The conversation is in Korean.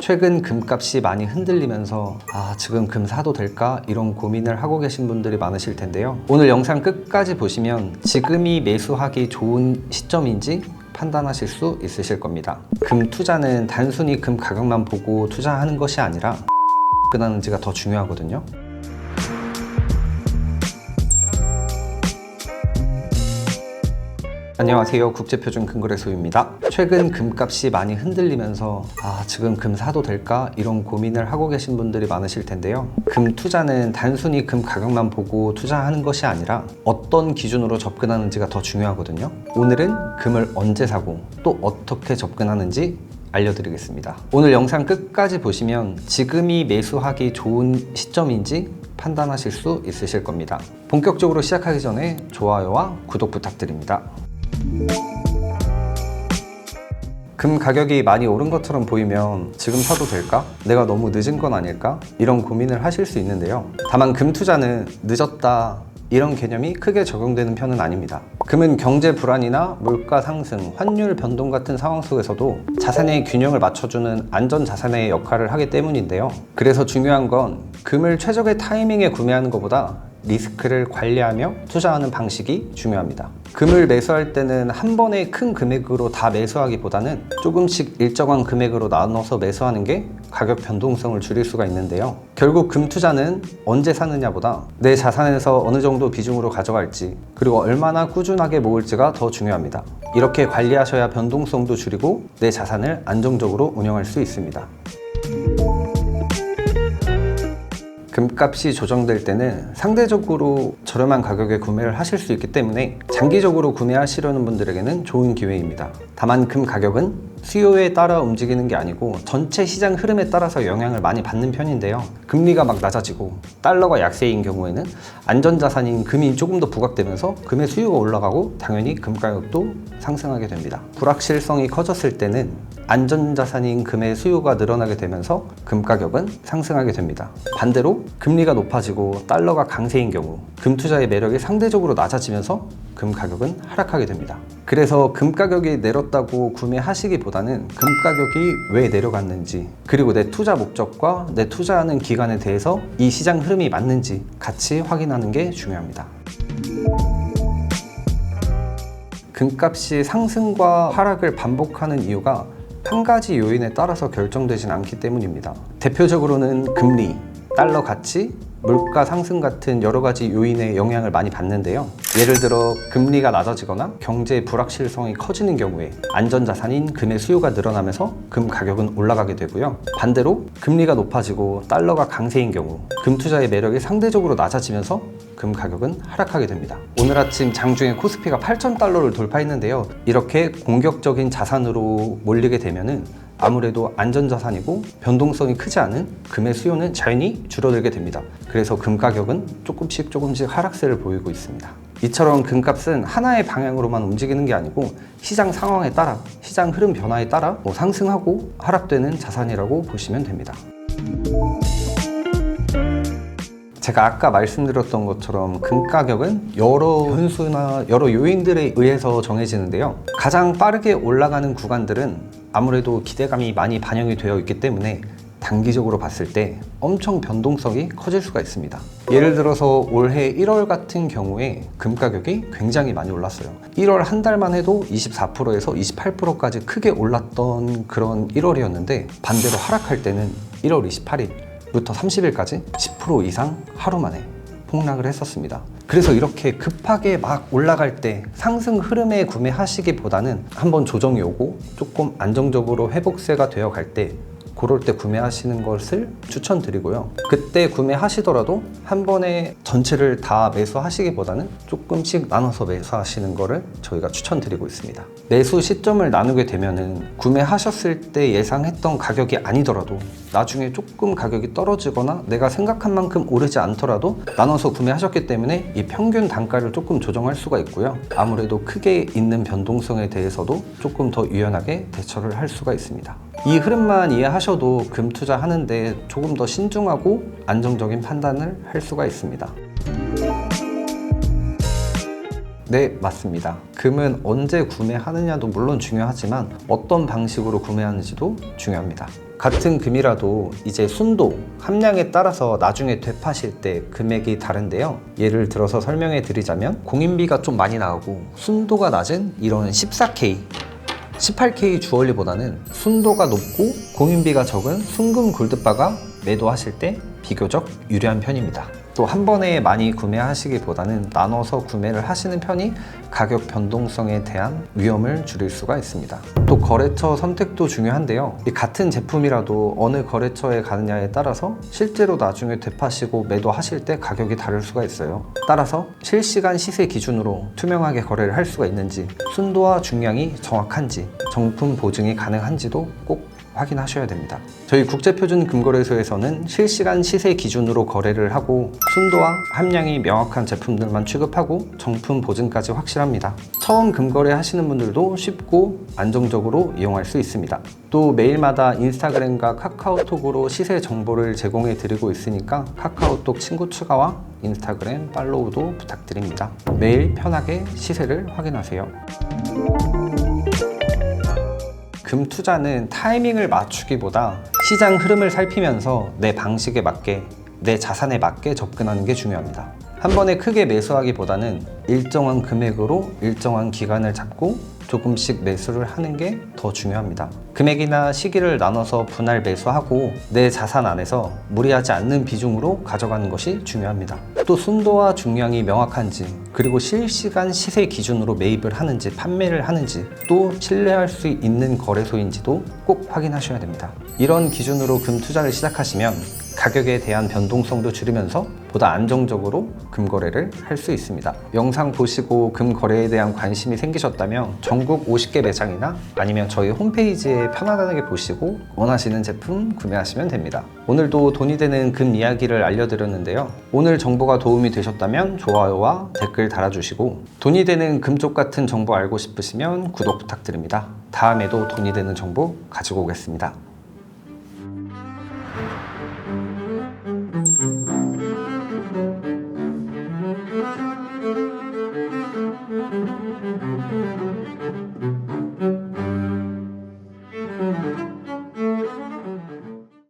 최근 금값이 많이 흔들리면서 지금 금 사도 될까? 이런 고민을 하고 계신 분들이 많으실 텐데요. 오늘 영상 끝까지 보시면 지금이 매수하기 좋은 시점인지 판단하실 수 있으실 겁니다. 금 투자는 단순히 금 가격만 보고 투자하는 것이 아니라 접근하는지가 더 중요하거든요. 안녕하세요. 국제표준 금거래소입니다. 최근 금값이 많이 흔들리면서 지금 금 사도 될까? 이런 고민을 하고 계신 분들이 많으실 텐데요. 금 투자는 단순히 금 가격만 보고 투자하는 것이 아니라 어떤 기준으로 접근하는지가 더 중요하거든요. 오늘은 금을 언제 사고 또 어떻게 접근하는지 알려드리겠습니다. 오늘 영상 끝까지 보시면 지금이 매수하기 좋은 시점인지 판단하실 수 있으실 겁니다. 본격적으로 시작하기 전에 좋아요와 구독 부탁드립니다. 금 가격이 많이 오른 것처럼 보이면 지금 사도 될까? 내가 너무 늦은 건 아닐까? 이런 고민을 하실 수 있는데요. 다만 금 투자는 늦었다 이런 개념이 크게 적용되는 편은 아닙니다. 금은 경제 불안이나 물가 상승, 환율 변동 같은 상황 속에서도 자산의 균형을 맞춰주는 안전 자산의 역할을 하기 때문인데요. 그래서 중요한 건 금을 최적의 타이밍에 구매하는 것보다 리스크를 관리하며 투자하는 방식이 중요합니다. 금을 매수할 때는 한 번에 큰 금액으로 다 매수하기보다는 조금씩 일정한 금액으로 나눠서 매수하는 게 가격 변동성을 줄일 수가 있는데요. 결국 금 투자는 언제 사느냐보다 내 자산에서 어느 정도 비중으로 가져갈지, 그리고 얼마나 꾸준하게 모을지가 더 중요합니다. 이렇게 관리하셔야 변동성도 줄이고 내 자산을 안정적으로 운영할 수 있습니다. 금값이 조정될 때는 상대적으로 저렴한 가격에 구매를 하실 수 있기 때문에 장기적으로 구매하시려는 분들에게는 좋은 기회입니다. 다만 금 가격은 수요에 따라 움직이는 게 아니고 전체 시장 흐름에 따라서 영향을 많이 받는 편인데요. 금리가 막 낮아지고 달러가 약세인 경우에는 안전자산인 금이 조금 더 부각되면서 금의 수요가 올라가고 당연히 금 가격도 상승하게 됩니다. 불확실성이 커졌을 때는 안전자산인 금의 수요가 늘어나게 되면서 금 가격은 상승하게 됩니다. 반대로 금리가 높아지고 달러가 강세인 경우 금 투자의 매력이 상대적으로 낮아지면서 금 가격은 하락하게 됩니다. 그래서 금 가격이 내렸다고 구매하시기보다는 금 가격이 왜 내려갔는지, 그리고 내 투자 목적과 내 투자하는 기간에 대해서 이 시장 흐름이 맞는지 같이 확인하는 게 중요합니다. 금값이 상승과 하락을 반복하는 이유가 한 가지 요인에 따라서 결정되진 않기 때문입니다. 대표적으로는 금리, 달러 가치, 물가 상승 같은 여러 가지 요인의 영향을 많이 받는데요. 예를 들어 금리가 낮아지거나 경제의 불확실성이 커지는 경우에 안전자산인 금의 수요가 늘어나면서 금 가격은 올라가게 되고요. 반대로 금리가 높아지고 달러가 강세인 경우 금 투자의 매력이 상대적으로 낮아지면서 금 가격은 하락하게 됩니다. 오늘 아침 장중에 코스피가 8,000달러를 돌파했는데요. 이렇게 공격적인 자산으로 몰리게 되면은 아무래도 안전자산이고 변동성이 크지 않은 금의 수요는 자연히 줄어들게 됩니다. 그래서 금 가격은 조금씩 하락세를 보이고 있습니다. 이처럼 금값은 하나의 방향으로만 움직이는 게 아니고 시장 상황에 따라, 시장 흐름 변화에 따라 상승하고 하락되는 자산이라고 보시면 됩니다. 제가 아까 말씀드렸던 것처럼 금 가격은 여러 변수나 여러 요인들에 의해서 정해지는데요. 가장 빠르게 올라가는 구간들은 아무래도 기대감이 많이 반영이 되어 있기 때문에 단기적으로 봤을 때 엄청 변동성이 커질 수가 있습니다. 예를 들어서 올해 1월 같은 경우에 금 가격이 굉장히 많이 올랐어요. 1월 한 달만 해도 24%에서 28%까지 크게 올랐던 그런 1월이었는데 반대로 하락할 때는 1월 28일부터 30일까지 10% 이상 하루 만에 폭락을 했었습니다. 그래서 이렇게 급하게 막 올라갈 때 상승 흐름에 구매하시기보다는 한번 조정이 오고 조금 안정적으로 회복세가 되어 갈 때 그럴 때 구매하시는 것을 추천드리고요. 그때 구매하시더라도 한 번에 전체를 다 매수하시기보다는 조금씩 나눠서 매수하시는 거를 저희가 추천드리고 있습니다. 매수 시점을 나누게 되면은 구매하셨을 때 예상했던 가격이 아니더라도 나중에 조금 가격이 떨어지거나 내가 생각한 만큼 오르지 않더라도 나눠서 구매하셨기 때문에 이 평균 단가를 조금 조정할 수가 있고요. 아무래도 크게 있는 변동성에 대해서도 조금 더 유연하게 대처를 할 수가 있습니다. 이 흐름만 이해하셔도 금 투자하는데 조금 더 신중하고 안정적인 판단을 할 수가 있습니다. 네, 맞습니다. 금은 언제 구매하느냐도 물론 중요하지만 어떤 방식으로 구매하는지도 중요합니다. 같은 금이라도 이제 순도, 함량에 따라서 나중에 되파실 때 금액이 다른데요. 예를 들어서 설명해 드리자면 공인비가 좀 많이 나오고 순도가 낮은 이런 14K 18K 주얼리보다는 순도가 높고 공인비가 적은 순금 골드바가 매도하실 때 비교적 유리한 편입니다. 또 한 번에 많이 구매하시기보다는 나눠서 구매를 하시는 편이 가격 변동성에 대한 위험을 줄일 수가 있습니다. 또 거래처 선택도 중요한데요. 이 같은 제품이라도 어느 거래처에 가느냐에 따라서 실제로 나중에 되파시고 매도하실 때 가격이 다를 수가 있어요. 따라서 실시간 시세 기준으로 투명하게 거래를 할 수가 있는지, 순도와 중량이 정확한지, 정품 보증이 가능한지도 꼭 확인하셔야 됩니다. 저희 국제표준금거래소에서는 실시간 시세 기준으로 거래를 하고 순도와 함량이 명확한 제품들만 취급하고 정품 보증까지 확실합니다. 처음 금거래 하시는 분들도 쉽고 안정적으로 이용할 수 있습니다. 또 매일마다 인스타그램과 카카오톡으로 시세 정보를 제공해 드리고 있으니까 카카오톡 친구 추가와 인스타그램 팔로우도 부탁드립니다. 매일 편하게 시세를 확인하세요. 금 투자는 타이밍을 맞추기보다 시장 흐름을 살피면서 내 방식에 맞게, 내 자산에 맞게 접근하는 게 중요합니다. 한 번에 크게 매수하기보다는 일정한 금액으로 일정한 기간을 잡고 조금씩 매수를 하는 게 더 중요합니다. 금액이나 시기를 나눠서 분할 매수하고 내 자산 안에서 무리하지 않는 비중으로 가져가는 것이 중요합니다. 또 순도와 중량이 명확한지, 그리고 실시간 시세 기준으로 매입을 하는지 판매를 하는지, 또 신뢰할 수 있는 거래소인지도 꼭 확인하셔야 됩니다. 이런 기준으로 금 투자를 시작하시면 가격에 대한 변동성도 줄이면서 보다 안정적으로 금거래를 할 수 있습니다. 영상 보시고 금거래에 대한 관심이 생기셨다면 전국 50개 매장이나 아니면 저희 홈페이지에 편안하게 보시고 원하시는 제품 구매하시면 됩니다. 오늘도 돈이 되는 금 이야기를 알려드렸는데요. 오늘 정보가 도움이 되셨다면 좋아요와 댓글 달아주시고, 돈이 되는 금쪽 같은 정보 알고 싶으시면 구독 부탁드립니다. 다음에도 돈이 되는 정보 가지고 오겠습니다.